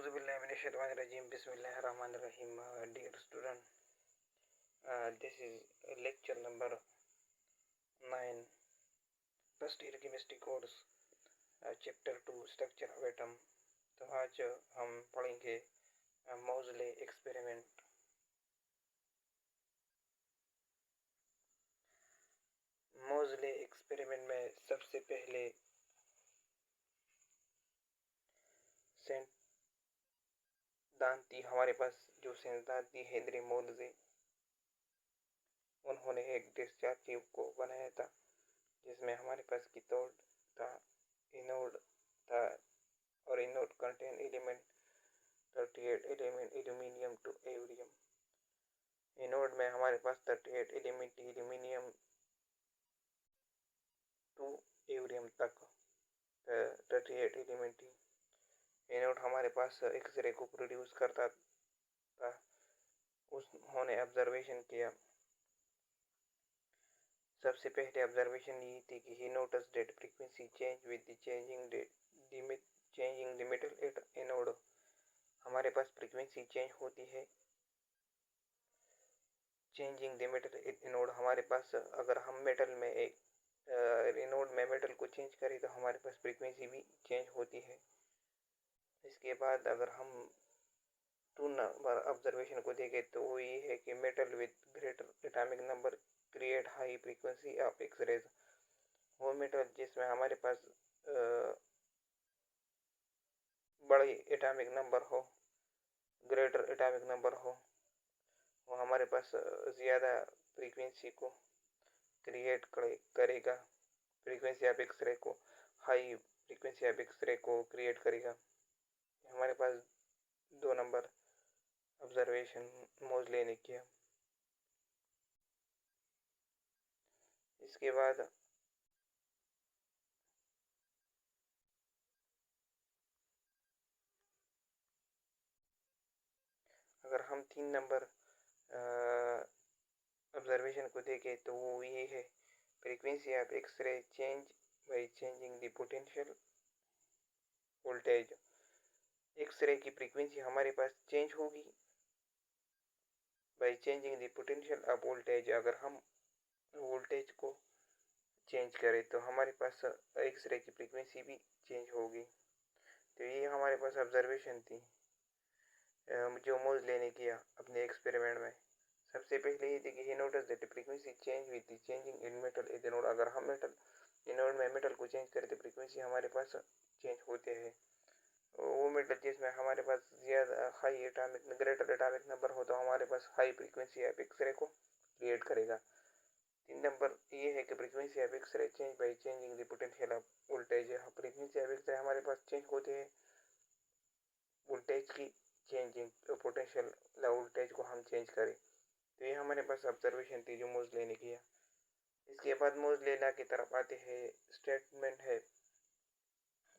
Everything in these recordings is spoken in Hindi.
Auzubillahiminash-shaytanir-rajim. Bismillahir-rahmanir-rahim. Dear student, this is lecture number 9, first year chemistry course, chapter 2, structure of atom. तो आज हम पढ़ेंगे मोज़ले एक्सपेरिमेंट। मोज़ले एक्सपेरिमेंट में सबसे पहले सिद्धांती हमारे पास जो सिद्धांती हेनरी मोज़ले, उन्होंने एक डिस्चार्ज ट्यूब को बनाया था जिसमें हमारे पास कैथोड था, एनोड था और anode contain element 38 element aluminium to एवरियम। एनोड में हमारे पास 38 एलिमेंट एल्यूमिनियम टू एवरियम तक 38 एलिमेंट। एनोड हमारे पास एक्सरे को प्रोड्यूस करता था। उन्होंने ऑब्जर्वेशन किया। सबसे पहले ऑब्जर्वेशन ये थी कि he notice that frequency change with the changing the metal at anode. हमारे पास फ्रीक्वेंसी चेंज होती है changing the metal at anode. हमारे पास अगर हम मेटल में एनोड में मेटल को चेंज करें तो हमारे पास फ्रीक्वेंसी भी चेंज होती है। इसके बाद अगर हम 2 नंबर ऑब्जर्वेशन को देखें तो वो ये है कि metal with greater atomic number create high frequency of x-rays. वो मेटल जिसमें हमारे पास बड़ी एटॉमिक नंबर हो, ग्रेटर एटॉमिक नंबर हो, वो हमारे पास ज़्यादा फ्रीक्वेंसी को क्रिएट करेगा। फ्रीक्वेंसी ऑफ एक्सरे को हाई फ्रीक्वेंसी ऑफ एक्सरे को क्रिएट करेगा। हमारे पास 2 नंबर ऑब्जर्वेशन मोज़ले ने किया। इसके बाद अगर हम 3 नंबर ऑब्जर्वेशन को देखें तो वो ये है, frequency of x-ray change by changing the potential voltage. X-ray की फ्रीक्वेंसी हमारे पास चेंज होगी by changing the potential of voltage. अगर हम वोल्टेज को चेंज करें तो हमारे पास एक्सरे की फ्रीक्वेंसी भी चेंज होगी। तो ये हमारे पास ऑब्जर्वेशन थी जो मोज़ले ने किया अपने एक्सपेरिमेंट में। सबसे पहले ये थी कि he notice that frequency change with the changing in metal anode. अगर हम एनोड में मेटल को चेंज करें तो फ्रीक्वेंसी हमारे पास चेंज होते हैं। वो मेटल जिसमें हमारे पास ज़्यादा high atomic greater atomic number हो तो हमारे पास हाई फ्रीक्वेंसी ऑफ एक्सरे को क्रिएट करेगा। 3 नंबर ये है कि frequency of x-ray change by changing the potential of voltage. Frequency of x-ray हमारे पास चेंज होते हैं वोल्टेज की चेंजिंग पोटेंशियल वोल्टेज को हम चेंज करें। तो ये हमारे पास ऑब्जर्वेशन थी जो मोज़ले ने किया। इसके बाद मोज़ले लॉ की तरफ आते हैं। स्टेटमेंट है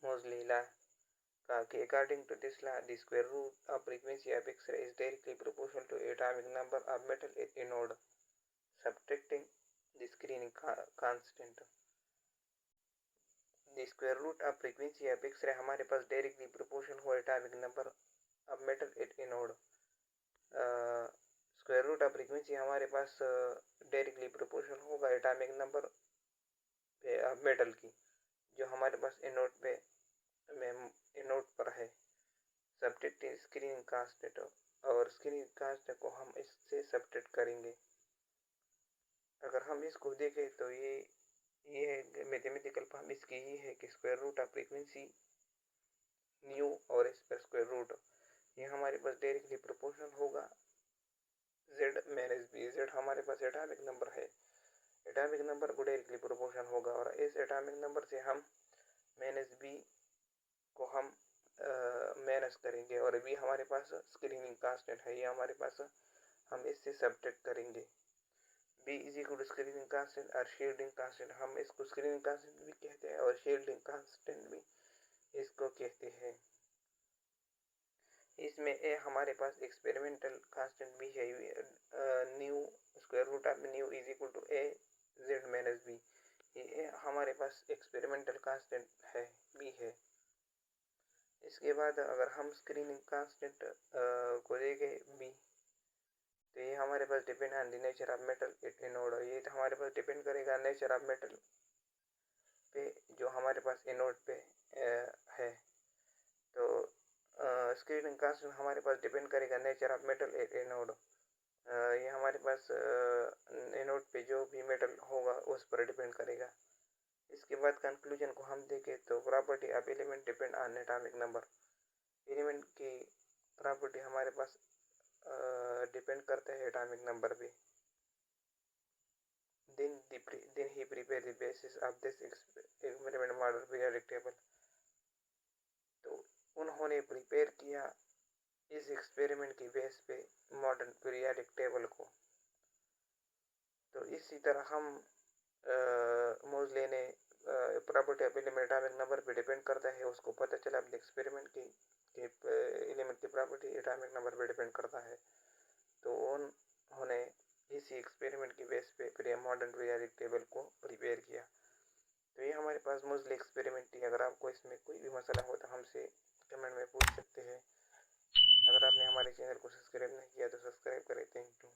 मोज़ले लॉ का कि according to this law the square root of frequency of x-ray is directly proportional to atomic number of metal at anode subtracting the screening constant. The square root of frequency of x-ray हमारे पास डायरेक्टली प्रोपोर्शनल हो atomic number of metal at anode. Square root of frequency हमारे पास डायरेक्टली प्रोपोर्शनल होगा एटॉमिक नंबर मेटल की जो हमारे पास एनोड पर है। सब्ट्रैक्ट स्क्रीनिंग कांस्टेंट, और स्क्रीनिंग कांस्टेंट को हम इससे सब्ट्रैक्ट करेंगे। अगर हम इसको देखें तो ये है मैथमेटिकल फॉर्म इसकी ये है कि square root of frequency nu और इस पर स्क्वायर रूट, ये हमारे पास डायरेक्टली प्रोपोर्शनल होगा जेड माइनस बी। जेड हमारे पास एटॉमिक नंबर है, एटॉमिक नंबर को डायरेक्टली प्रोपोर्शनल होगा और इस एटॉमिक नंबर से हम माइनस बी को हम माइनस करेंगे और बी हमारे पास स्क्रीनिंग कांस्टेंट है, ये हमारे पास हम इससे सब्ट्रैक्ट करेंगे। B is equal to screening constant और शील्डिंग कांस्टेंट। हम इसको स्क्रीनिंग कांस्टेंट भी कहते हैं और शील्डिंग कांस्टेंट भी इसको कहते हैं। इसमें ए हमारे पास एक्सपेरिमेंटल कांस्टेंट भी है, nu square root of nu is equal to a Z minus b. ये हमारे पास एक्सपेरिमेंटल कांस्टेंट है, बी है। इसके बाद अगर हम स्क्रीनिंग कांस्टेंट को देखें बी, तो ये हमारे पास depend on the nature of metal at anode, ये तो हमारे पास डिपेंड करेगा नेचर ऑफ मेटल पे जो हमारे पास इनोड पे है। तो स्क्रीनिंग कांस्टेंट हमारे पास डिपेंड करेगा nature of metal at anode, ये हमारे पास इनोड पे जो भी मेटल होगा उस पर डिपेंड करेगा। इसके बाद कंक्लूजन को हम देखें तो property of element depend on atomic number, element की प्रॉपर्टी हमारे पास डिपेंड करता है एटॉमिक नंबर पे। then he prepared the basis of this experiment model periodic table, तो उन्होंने प्रिपेयर किया इस एक्सपेरिमेंट की बेस पे मॉडर्न पीरियाडिक टेबल को। तो इसी तरह हम मोज़ले ने property of element atomic number पे डिपेंड करता है, उसको पता चला अपने एक्सपेरिमेंट की एलिमेंट की प्रॉपर्टी एटॉमिक नंबर पे डिपेंड करता है। तो उन्होंने इसी एक्सपेरिमेंट की बेस पे मॉडर्न पीरियाडिक टेबल को प्रिपेयर किया। तो ये हमारे पास मोज़ले एक्सपेरिमेंट थी। अगर आपको इसमें कोई भी मसला हो तो हमसे कमेंट में पूछ सकते हैं। अगर आपने हमारे चैनल को सब्सक्राइब नहीं किया तो सब्सक्राइब करें। Thank you.